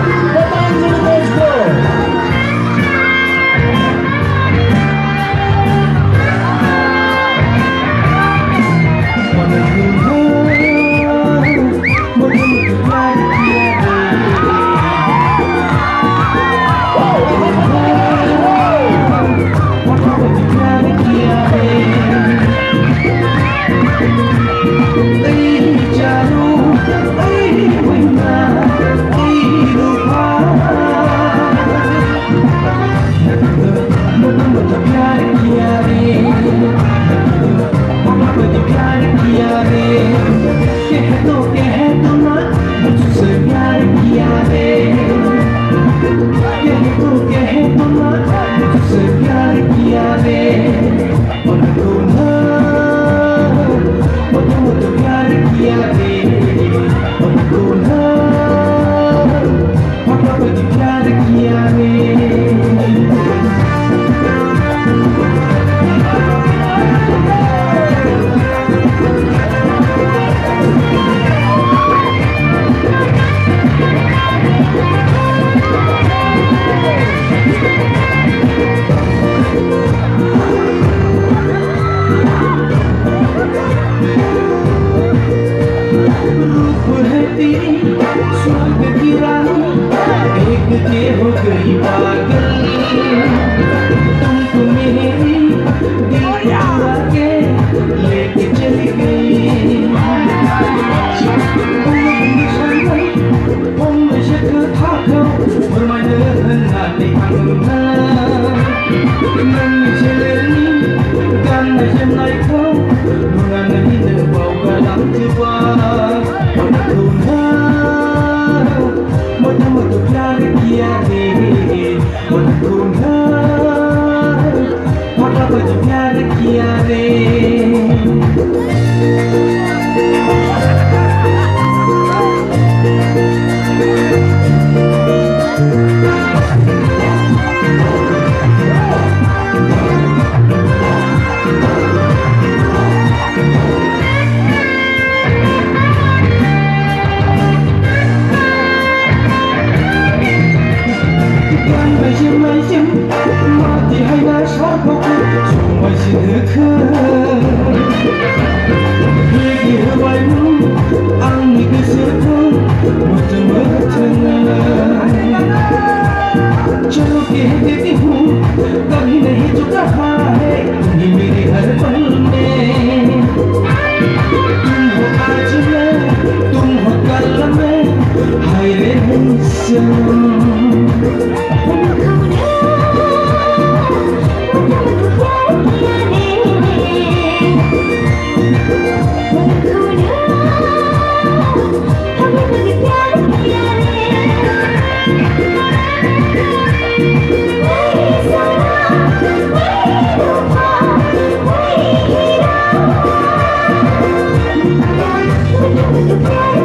Petancini Bosco. देखते हो गई पागल तुमको मेरी दिल चुरा के लेके चली गई हमसे थाखौ फोरमायनो होननानै आङो नोंनि सोलेरनि गाननाय जोमनायखौ नुनानै नों बावगारलांजोबबाय मुझको प्यार किया रे मुझको प्यार किया रे माथि हायना सारखौ समायसिनहोखो होबाय आंनि गोसोखौ मोथों चलो कहती हूँ कभी नहीं चुका है तुम्ही मेरे हर पल में तुम हो आज में तुम हो कल में हाय रे Yeah.